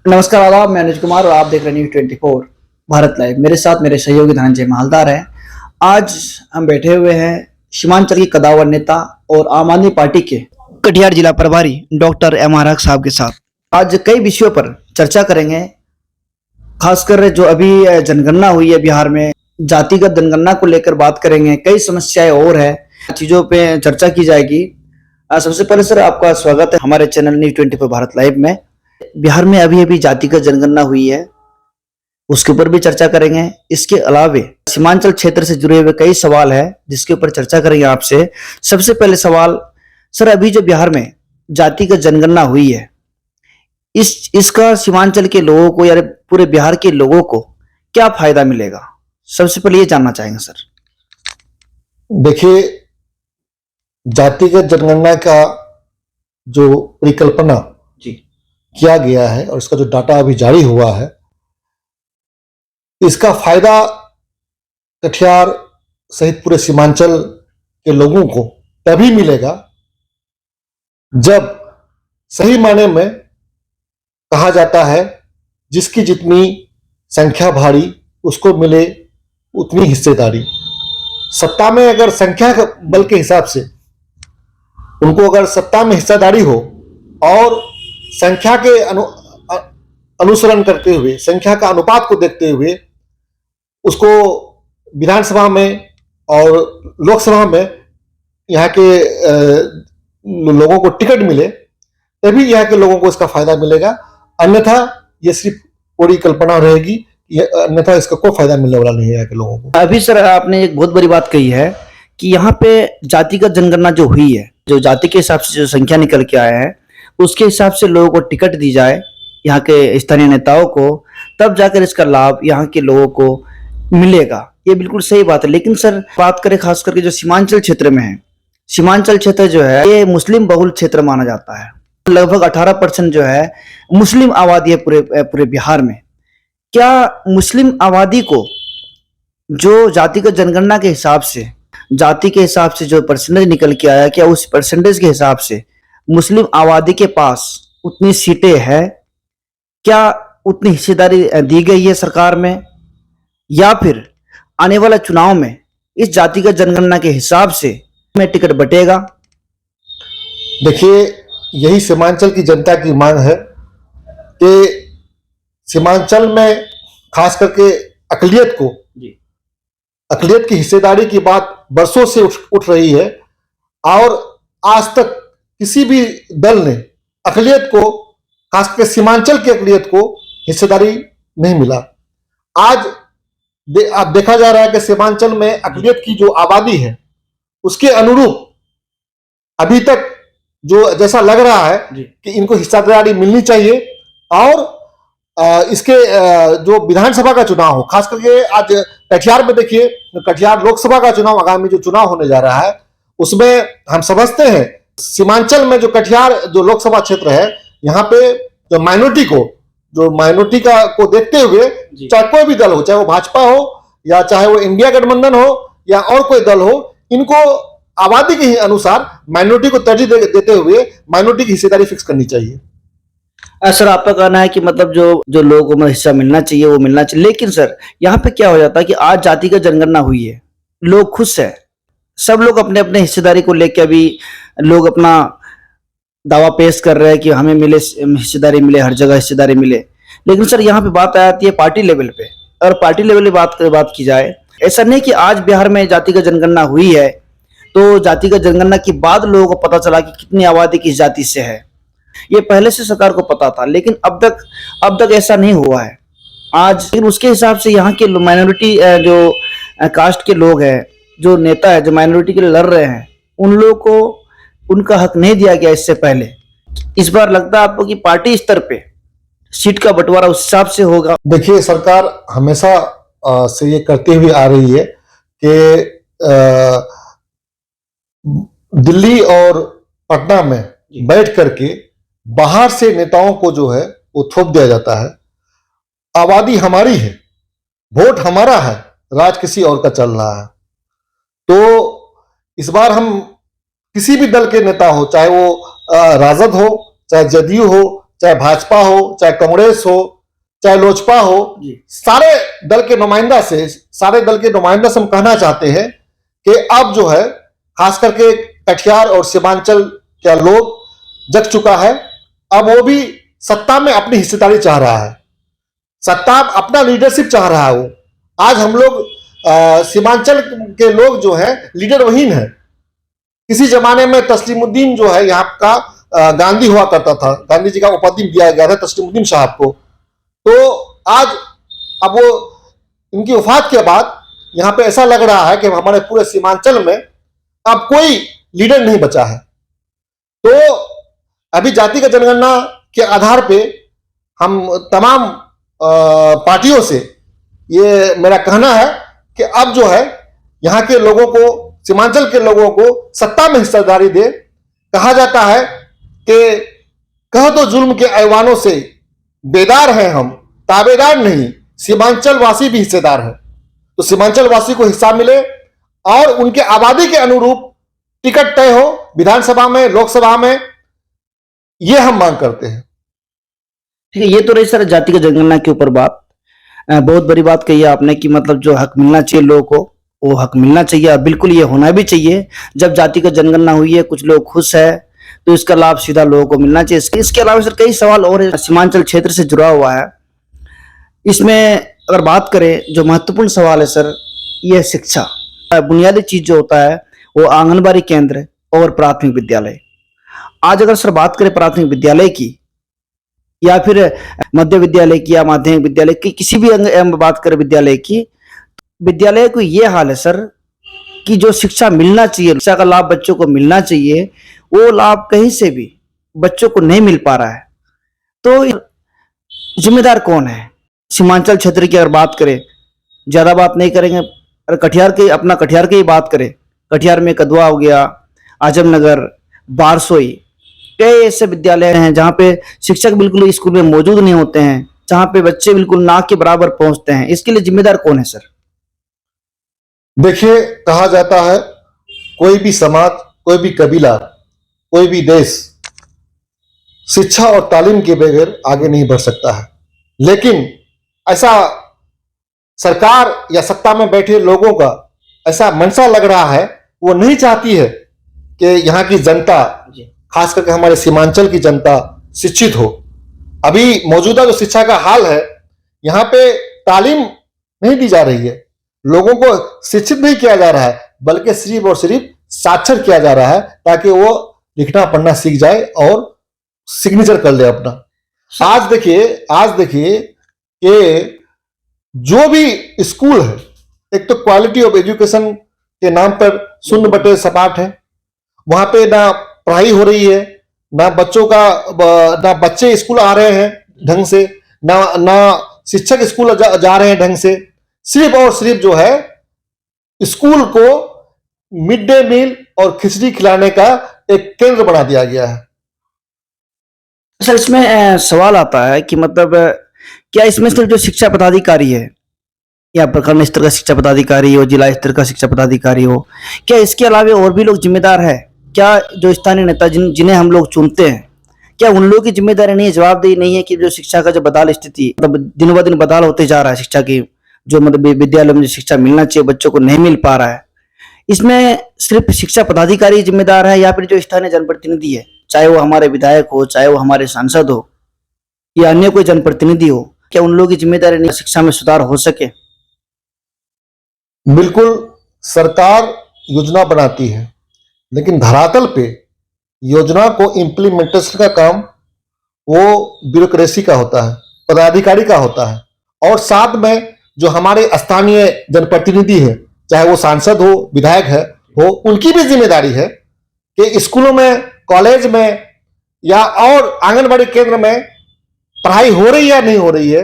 नमस्कार, आदाब। मैं अनुज कुमार और आप देख रहे हैं न्यूज़ 24 भारत लाइव। मेरे साथ मेरे सहयोगी धनंजय मालदार हैं। आज हम बैठे हुए हैं सीमांचल के कदावर नेता और आम आदमी पार्टी के कटिहार जिला प्रभारी डॉक्टर एम.आर. हक साहब के साथ। आज कई विषयों पर चर्चा करेंगे, खासकर जो अभी जनगणना हुई है बिहार में, जातिगत जनगणना को लेकर बात करेंगे। कई समस्याएं और है, चीजों पे चर्चा की जाएगी। सबसे पहले सर, आपका स्वागत है हमारे चैनल न्यूज़ 24 भारत लाइव में। बिहार में अभी अभी जातिगत जनगणना हुई है, उसके ऊपर भी चर्चा करेंगे। इसके अलावे सीमांचल क्षेत्र से जुड़े हुए कई सवाल है जिसके ऊपर चर्चा करेंगे आपसे। सबसे पहले सवाल सर, अभी जो बिहार में जातिगत जनगणना हुई है, इसका सीमांचल के लोगों को या पूरे बिहार के लोगों को क्या फायदा मिलेगा? सबसे पहले ये जानना चाहेंगे सर। देखिए, जातिगत जनगणना का जो परिकल्पना जी किया गया है और इसका जो डाटा अभी जारी हुआ है, इसका फायदा कटिहार सहित पूरे सीमांचल के लोगों को तभी मिलेगा जब सही मायने में कहा जाता है जिसकी जितनी संख्या भारी उसको मिले उतनी हिस्सेदारी। सत्ता में अगर संख्या बल के हिसाब से उनको अगर सत्ता में हिस्सेदारी हो और संख्या के अनुसरण करते हुए, संख्या का अनुपात को देखते हुए उसको विधानसभा में और लोकसभा में यहाँ के लोगों को टिकट मिले, तभी यहाँ के लोगों को इसका फायदा मिलेगा। अन्यथा ये सिर्फ पूरी कल्पना रहेगी, अन्यथा इसका कोई फायदा मिलने वाला नहीं है यहाँ के लोगों को। अभी सर, आपने एक बहुत बड़ी बात कही है कि यहाँ पे जातिगत जनगणना जो हुई है, जो जाति के हिसाब से जो संख्या निकल के आया है, उसके हिसाब से लोगों को टिकट दी जाए, यहाँ के स्थानीय नेताओं को, तब जाकर इसका लाभ यहाँ के लोगों को मिलेगा। ये बिल्कुल सही बात है। लेकिन सर, बात करें खास करके जो सीमांचल क्षेत्र में है, सीमांचल क्षेत्र जो है ये मुस्लिम बहुल क्षेत्र माना जाता है। लगभग 18% जो है मुस्लिम आबादी है पूरे बिहार में। क्या मुस्लिम आबादी को जो जातिगत जनगणना के हिसाब से, जाति के हिसाब से जो परसेंटेज निकल के आया, क्या उस परसेंटेज के हिसाब से मुस्लिम आबादी के पास उतनी सीटें है? क्या उतनी हिस्सेदारी दी गई है सरकार में, या फिर आने वाला चुनाव में इस जातिगत जनगणना के हिसाब से में टिकट बटेगा? देखिए, यही सीमांचल की जनता की मांग है कि सीमांचल में खास करके अकलियत अकलियत की हिस्सेदारी की बात बरसों से उठ रही है और आज तक किसी भी दल ने अकलियत को, खास करके सीमांचल की अकलियत को हिस्सेदारी नहीं मिला। आज देखा जा रहा है कि सीमांचल में अकलियत की जो आबादी है उसके अनुरूप अभी तक जो जैसा लग रहा है कि इनको हिस्सेदारी मिलनी चाहिए। और इसके जो विधानसभा का चुनाव हो, खास करके आज कटिहार में देखिए, कटिहार लोकसभा का चुनाव, आगामी जो चुनाव होने जा रहा है, उसमें हम समझते हैं सीमांचल में जो कटिहार जो लोकसभा क्षेत्र है, यहाँ पे जो माइनॉरिटी को देखते हुए, चाहे कोई भी दल हो, चाहे वो भाजपा हो या चाहे वो इंडिया गठबंधन हो या और कोई दल हो, इनको आबादी के अनुसार माइनॉरिटी को तरजीह देते हुए माइनॉरिटी की हिस्सेदारी फिक्स करनी चाहिए। सर, आपका कहना है कि मतलब जो लोगों को हिस्सा मिलना चाहिए वो मिलना चाहिए। लेकिन सर, यहाँ पे क्या हो जाता है कि आज जातिगत जनगणना हुई है, लोग खुश है, सब लोग अपने अपने हिस्सेदारी को लेकर अभी लोग अपना दावा पेश कर रहे हैं कि हमें मिले, हिस्सेदारी मिले, हर जगह हिस्सेदारी मिले। लेकिन सर, यहाँ पे बात आती है पार्टी लेवल पे, और पार्टी लेवल पे बात की जाए, ऐसा नहीं कि आज बिहार में जातिगत जनगणना हुई है तो जातिगत जनगणना के बाद लोगों को पता चला कि कितनी आबादी किस जाति से है। ये पहले से सरकार को पता था, लेकिन अब तक ऐसा नहीं हुआ है आज। लेकिन उसके हिसाब से यहाँ के माइनॉरिटी जो कास्ट के लोग हैं, जो नेता है, जो माइनॉरिटी के लिए लड़ रहे हैं, उन लोगों को उनका हक नहीं दिया गया इससे पहले। इस बार लगता है आपको कि पार्टी स्तर पे सीट का बंटवारा उस हिसाब से होगा? देखिए, सरकार हमेशा से ये करती हुई आ रही है कि दिल्ली और पटना में बैठ करके बाहर से नेताओं को जो है वो थोप दिया जाता है। आबादी हमारी है, वोट हमारा है, राज किसी और का चल रहा है। तो इस बार हम किसी भी दल के नेता हो, चाहे वो राजद हो, चाहे जदयू हो, चाहे भाजपा हो, चाहे कांग्रेस हो, चाहे लोजपा हो, सारे दल के नुमाइंदा से हम कहना चाहते हैं कि अब जो है खास करके कटिहार और सीमांचल का लोग जग चुका है। अब वो भी सत्ता में अपनी हिस्सेदारी चाह रहा है, सत्ता अपना लीडरशिप चाह रहा है। वो आज हम लोग सीमांचल के लोग जो है लीडर वहीन है। किसी जमाने में तस्लीमुद्दीन जो है यहाँ का गांधी हुआ करता था, गांधी जी का उपाधि दिया गया था तस्लीमुद्दीन साहब को। तो आज अब वो इनकी वफात के बाद यहाँ पे ऐसा लग रहा है कि हमारे पूरे सीमांचल में अब कोई लीडर नहीं बचा है। तो अभी जाति का जनगणना के आधार पे हम तमाम पार्टियों से ये मेरा कहना है कि अब जो है यहाँ के लोगों को, सीमांचल के लोगों को सत्ता में हिस्सेदारी दे। कहा जाता है कि कह दो जुल्म के ऐवानों से बेदार हैं हम, ताबेदार नहीं, सीमांचल वासी भी हिस्सेदार है। तो सीमांचल वासी को हिस्सा मिले और उनके आबादी के अनुरूप टिकट तय हो विधानसभा में, लोकसभा में, ये हम मांग करते हैं। ठीक है, ये तो रही सर जाति का जनगणना के ऊपर बात। बहुत बड़ी बात कही है आपने कि मतलब जो हक मिलना चाहिए लोगों को, वो हक मिलना चाहिए, बिल्कुल ये होना भी चाहिए। जब जाति का जनगणना हुई है, कुछ लोग खुश है, तो इसका लाभ सीधा लोगों को मिलना चाहिए। इसके अलावा सर कई सवाल और है, सीमांचल क्षेत्र से जुड़ा हुआ है। इसमें अगर बात करें, जो महत्वपूर्ण सवाल है सर, ये शिक्षा। बुनियादी चीज जो होता है वो आंगनबाड़ी केंद्र और प्राथमिक विद्यालय। आज अगर सर बात करें प्राथमिक विद्यालय की या फिर मध्य विद्यालय की या माध्यमिक विद्यालय की, किसी भी अंग बात करें विद्यालय की, विद्यालय को ये हाल है सर कि जो शिक्षा मिलना चाहिए, शिक्षा का लाभ बच्चों को मिलना चाहिए, वो लाभ कहीं से भी बच्चों को नहीं मिल पा रहा है। तो जिम्मेदार कौन है? सीमांचल क्षेत्र की अगर बात करें, ज्यादा बात नहीं करेंगे, अगर कटिहार की बात करें, कटिहार में कदवा हो गया, आजमनगर, बारसोई, कई ऐसे विद्यालय हैं जहाँ पे शिक्षक बिल्कुल स्कूल में मौजूद नहीं होते हैं, जहाँ पे बच्चे बिल्कुल नाक के बराबर पहुंचते हैं। इसके लिए जिम्मेदार कौन है सर? देखिए, कहा जाता है कोई भी समाज, कोई भी कबीला, कोई भी देश शिक्षा और तालीम के बगैर आगे नहीं बढ़ सकता है। लेकिन ऐसा सरकार या सत्ता में बैठे लोगों का ऐसा मंशा लग रहा है, वो नहीं चाहती है कि यहाँ की जनता, खास करके हमारे सीमांचल की जनता शिक्षित हो। अभी मौजूदा जो शिक्षा का हाल है, यहाँ पे तालीम नहीं दी जा रही है, लोगों को शिक्षित नहीं किया जा रहा है, बल्कि सिर्फ और सिर्फ साक्षर किया जा रहा है ताकि वो लिखना पढ़ना सीख जाए और सिग्नेचर कर ले अपना। आज देखिए कि जो भी स्कूल है, एक तो क्वालिटी ऑफ एजुकेशन के नाम पर 0/7 है। वहां पे ना पढ़ाई हो रही है, ना बच्चे स्कूल आ रहे हैं ढंग से, ना शिक्षक स्कूल जा रहे हैं ढंग से। सिर्फ और सिर्फ जो है स्कूल को मिड डे मील और खिचड़ी खिलाने का एक केंद्र बना दिया गया है। सर इसमें सवाल आता है कि मतलब क्या इसमें सिर्फ जो शिक्षा पदाधिकारी है या प्रखंड स्तर का शिक्षा पदाधिकारी हो, जिला स्तर का शिक्षा पदाधिकारी हो, क्या इसके अलावा और भी लोग जिम्मेदार है? क्या जो स्थानीय नेता जिन्हें हम लोग चुनते हैं, क्या उन लोगों की जिम्मेदारी नहीं है, जवाबदेही नहीं है कि जो शिक्षा का जो बदहाल स्थिति, मतलब दिन ब दिन बदहाल होते जा रहा है शिक्षा की, जो मतलब विद्यालय में जो शिक्षा मिलना चाहिए बच्चों को नहीं मिल पा रहा है, इसमें सिर्फ शिक्षा पदाधिकारी जिम्मेदार है या फिर जो स्थानीय जनप्रतिनिधि है, चाहे वो हमारे विधायक हो, चाहे वो हमारे सांसद हो या अन्य कोई जनप्रतिनिधि हो, क्या उन लोगों की जिम्मेदारी नहीं शिक्षा में सुधार हो सके? बिल्कुल, सरकार योजना बनाती है, लेकिन धरातल पे योजना को इम्प्लीमेंटेशन का काम वो ब्यूरोक्रेसी का होता है, पदाधिकारी का होता है। और साथ में जो हमारे स्थानीय जनप्रतिनिधि है, चाहे वो सांसद हो, विधायक हो, उनकी भी जिम्मेदारी है कि स्कूलों में, कॉलेज में या और आंगनबाड़ी केंद्र में पढ़ाई हो रही है या नहीं हो रही है,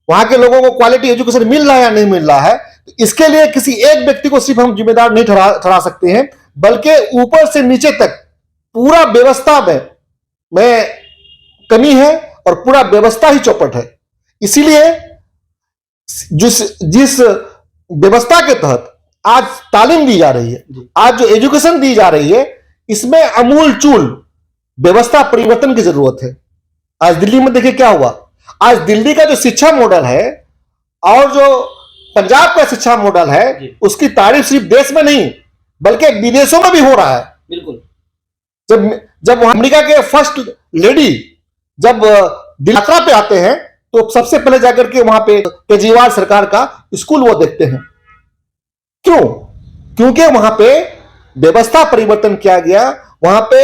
वहां के लोगों को क्वालिटी एजुकेशन मिल रहा है या नहीं मिल रहा है। इसके लिए किसी एक व्यक्ति को सिर्फ हम जिम्मेदार नहीं ठहरा सकते हैं, बल्कि ऊपर से नीचे तक पूरा व्यवस्था में कमी है और पूरा व्यवस्था ही चौपट है। इसीलिए जिस व्यवस्था के तहत आज तालीम दी जा रही है, आज जो एजुकेशन दी जा रही है, इसमें अमूल चूल व्यवस्था परिवर्तन की जरूरत है। आज दिल्ली में देखिए क्या हुआ। आज दिल्ली का जो शिक्षा मॉडल है और जो पंजाब का शिक्षा मॉडल है, उसकी तारीफ सिर्फ देश में नहीं बल्कि विदेशों में भी हो रहा है। बिल्कुल। जब वहां अमेरिका के फर्स्ट लेडी जब दिल्ली यात्रा पे आते हैं तो सबसे पहले जाकर के वहां पे केजरीवाल सरकार का स्कूल वो देखते हैं। क्यों? क्योंकि वहां पे व्यवस्था परिवर्तन किया गया, वहां पे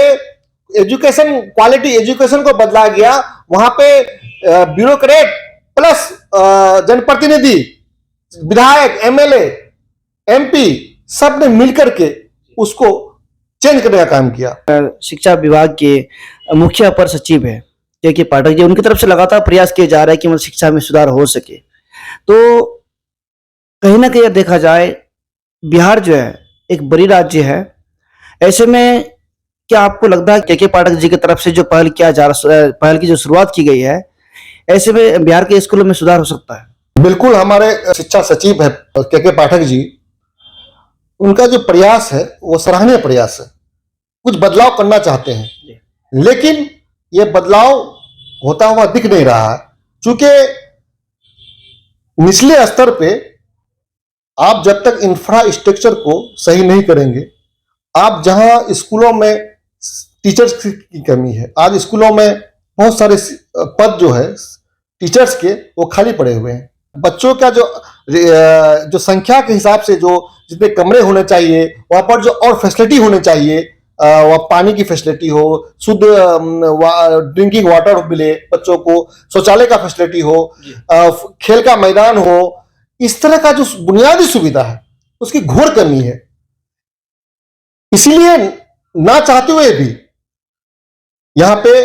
एजुकेशन, क्वालिटी एजुकेशन को बदला गया, वहां पे ब्यूरोक्रेट प्लस जनप्रतिनिधि, विधायक, एमएलए, एमपी सब ने मिलकर के उसको चेंज करने का काम किया। शिक्षा विभाग के मुख्य अपर सचिव है के पाठक जी, उनकी तरफ से लगातार प्रयास किए जा रहा है कि मतलब शिक्षा में सुधार हो सके। तो कहीं ना कहीं देखा जाए बिहार जो है एक बड़ी राज्य है, ऐसे में क्या आपको लगता है के पाठक जी की तरफ से जो पहल की जो शुरुआत की गई है, ऐसे में बिहार के स्कूलों में सुधार हो सकता है? बिल्कुल। हमारे शिक्षा सचिव है के पाठक जी, उनका जो प्रयास है वो सराहनीय प्रयास है। कुछ बदलाव करना चाहते हैं, लेकिन ये बदलाव होता हुआ दिख नहीं रहा है, क्योंकि निचले स्तर पे आप जब तक इंफ्रास्ट्रक्चर को सही नहीं करेंगे, आप जहां स्कूलों में टीचर्स की कमी है, आज स्कूलों में बहुत सारे पद जो है टीचर्स के वो खाली पड़े हुए हैं। बच्चों का जो संख्या के हिसाब से जो जितने कमरे होने चाहिए, वहां पर जो और फैसिलिटी होने चाहिए, वह पानी की फैसिलिटी हो, शुद्ध ड्रिंकिंग वाटर मिले बच्चों को, शौचालय का फैसिलिटी हो, खेल का मैदान हो, इस तरह का जो बुनियादी सुविधा है उसकी घोर कमी है। इसीलिए ना चाहते हुए भी यहां पे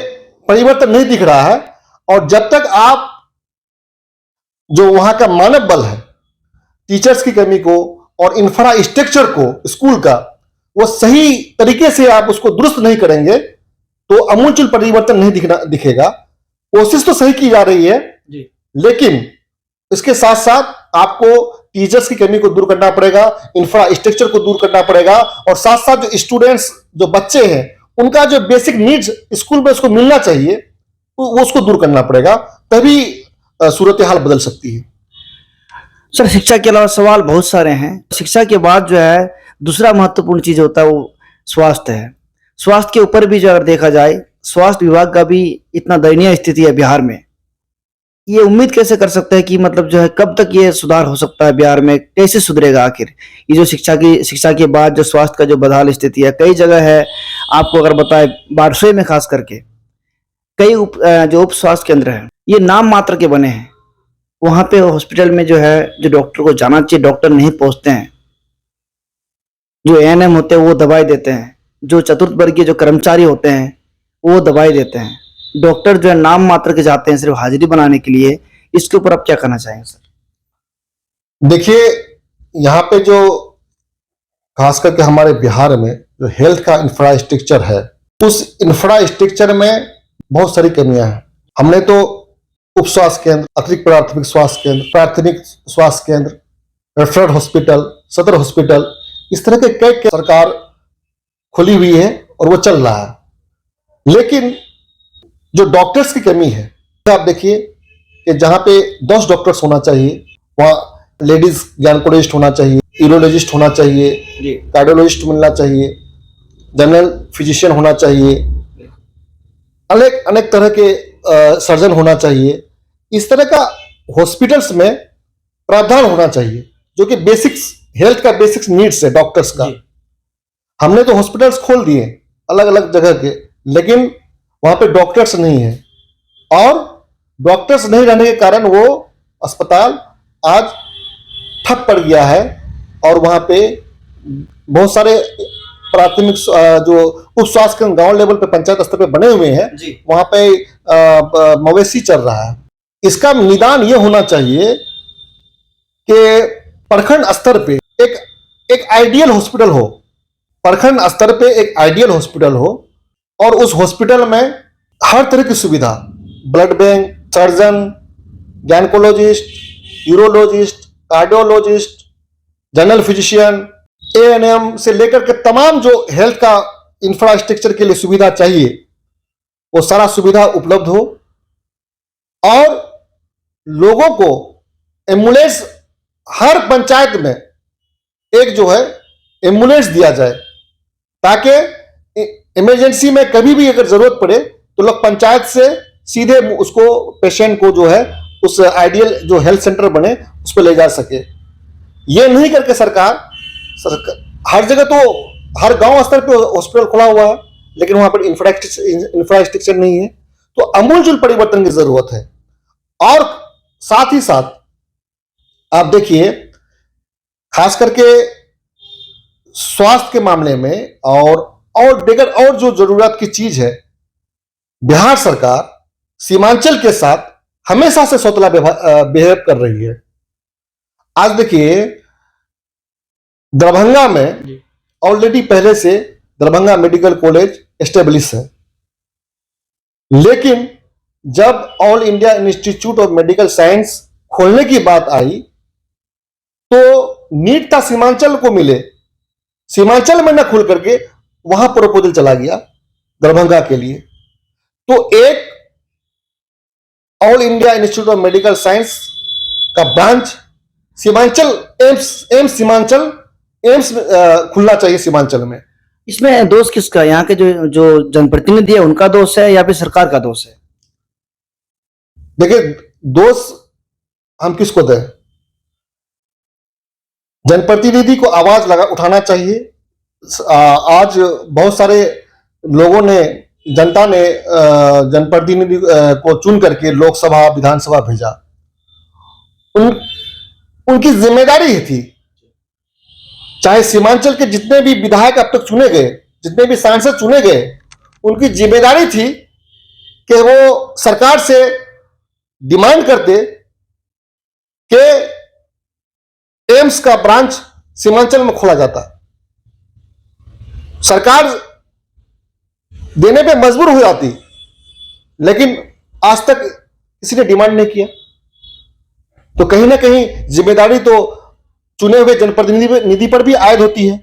परिवर्तन नहीं दिख रहा है। और जब तक आप जो वहां का मानव बल है, टीचर्स की कमी को और इंफ्रास्ट्रक्चर को स्कूल का वो सही तरीके से आप उसको दुरुस्त नहीं करेंगे तो अमूलचूल परिवर्तन नहीं दिखेगा। कोशिश तो सही की जा रही है जी, लेकिन इसके साथ साथ आपको टीचर्स की कमी को दूर करना पड़ेगा, इंफ्रास्ट्रक्चर को दूर करना पड़ेगा, और साथ साथ जो स्टूडेंट्स, जो बच्चे हैं, उनका जो बेसिक नीड्स स्कूल में उसको मिलना चाहिए वो उसको दूर करना पड़ेगा, तभी सूरत हाल बदल सकती है। सर, शिक्षा के अलावा सवाल बहुत सारे हैं। शिक्षा के बाद जो है दूसरा महत्वपूर्ण चीज होता है वो स्वास्थ्य है। स्वास्थ्य के ऊपर भी जो अगर देखा जाए, स्वास्थ्य विभाग का भी इतना दयनीय स्थिति है बिहार में। ये उम्मीद कैसे कर सकते हैं कि मतलब जो है कब तक ये सुधार हो सकता है बिहार में, कैसे सुधरेगा आखिर ये जो शिक्षा के बाद जो स्वास्थ्य का जो बदहाल स्थिति है? कई जगह है, आपको अगर बताए बारसोई में खास करके कई उप स्वास्थ्य केंद्र है, ये नाम मात्र के बने हैं। वहां पे हॉस्पिटल में जो है जो डॉक्टर को जाना चाहिए डॉक्टर नहीं पहुंचते हैं, जो एएनएम होते हैं वो दवाई देते हैं, जो चतुर्थ वर्गीय जो कर्मचारी होते हैं वो दवाई देते हैं, डॉक्टर जो है नाम मात्र के जाते हैं सिर्फ हाजिरी बनाने के लिए। इसके ऊपर आप क्या कहना चाहेंगे सर? देखिए, यहाँ पे जो खास करके हमारे बिहार में जो हेल्थ का इंफ्रास्ट्रक्चर है, उस इंफ्रास्ट्रक्चर में बहुत सारी कमियां हैं। हमने तो उप स्वास्थ्य केंद्र, अतिरिक्त प्राथमिक स्वास्थ्य केंद्र, प्राथमिक स्वास्थ्य केंद्र, रेफरल हॉस्पिटल, सदर हॉस्पिटल, इस तरह के कई सरकार खुली हुई है और वो चल रहा है। लेकिन जो डॉक्टर्स की कमी है, आप देखिए कि जहां पे 10 डॉक्टर्स होना चाहिए, वहां लेडीज गायनेकोलॉजिस्ट होना चाहिए, यूरोलॉजिस्ट होना चाहिए, कार्डियोलॉजिस्ट मिलना चाहिए, जनरल फिजिशियन होना चाहिए, अनेक तरह के सर्जन होना चाहिए। इस तरह का हॉस्पिटल्स में प्रावधान होना चाहिए, जो कि बेसिक्स हेल्थ का बेसिक्स नीड्स है डॉक्टर्स का। हमने तो हॉस्पिटल्स खोल दिए अलग अलग जगह के, लेकिन वहां पे डॉक्टर्स नहीं है, और डॉक्टर्स नहीं रहने के कारण वो अस्पताल आज ठप पड़ गया है। और वहां पे बहुत सारे प्राथमिक जो उप स्वास्थ्य केंद्र गांव लेवल पे, पंचायत स्तर पे बने हुए हैं, वहां पे मवेशी चल रहा है। इसका निदान ये होना चाहिए कि प्रखंड स्तर पे एक आइडियल हॉस्पिटल हो, प्रखंड स्तर पे एक आइडियल हॉस्पिटल हो, और उस हॉस्पिटल में हर तरह की सुविधा, blood bank, surgeon, gynaecologist, urologist, cardiologist, general physician, ANM से लेकर के तमाम जो हेल्थ का इंफ्रास्ट्रक्चर के लिए सुविधा चाहिए, वो सारा सुविधा उपलब्ध हो। और लोगों को एम्बुलेंस हर पंचायत में एक जो है एम्बुलेंस दिया जाए, ताकि इमरजेंसी में कभी भी अगर जरूरत पड़े तो लोग पंचायत से सीधे उसको पेशेंट को जो है उस आइडियल जो हेल्थ सेंटर बने उस पर ले जा सके। ये नहीं करके सरकार हर जगह तो हर गांव स्तर पे हॉस्पिटल खुला हुआ है, लेकिन वहां पर इंफ्रास्ट्रक्चर नहीं है। तो आमूलचूल परिवर्तन की जरूरत है। और साथ ही साथ आप देखिए, खास करके स्वास्थ्य के मामले में और दिगर और जो जरूरत की चीज है, बिहार सरकार सीमांचल के साथ हमेशा से सौतला बिहेव कर रही है। आज देखिए, दरभंगा में ऑलरेडी पहले से दरभंगा मेडिकल कॉलेज एस्टेब्लिश है, लेकिन जब all India institute of medical science खोलने की बात आई तो नीट था सीमांचल को मिले, सीमांचल में न खुल करके वहां प्रपोजल चला गया दरभंगा के लिए। तो एक all India institute of medical science का branch Seemanchal AIIMS Seemanchal AIIMS खुलना चाहिए सीमांचल में। इसमें दोष किसका, यहाँ के जो जनप्रतिनिधि है उनका दोष है या फिर सरकार का दोष है? देखिए, दोष हम किसको दें? जनप्रतिनिधि को आवाज उठाना चाहिए। आज बहुत सारे लोगों ने, जनता ने जनप्रतिनिधि को चुन करके लोकसभा विधानसभा भेजा। उनकी जिम्मेदारी ही थी, चाहे सीमांचल के जितने भी विधायक अब तक चुने गए, जितने भी सांसद चुने गए, उनकी जिम्मेदारी थी कि वो सरकार से डिमांड करते कि एम्स का ब्रांच सीमांचल में खोला जाता। सरकार देने पे मजबूर हो जाती, लेकिन आज तक किसी ने डिमांड नहीं किया। तो कहीं ना कहीं जिम्मेदारी तो चुने हुए जनप्रतिनिधि पर भी आयद होती है।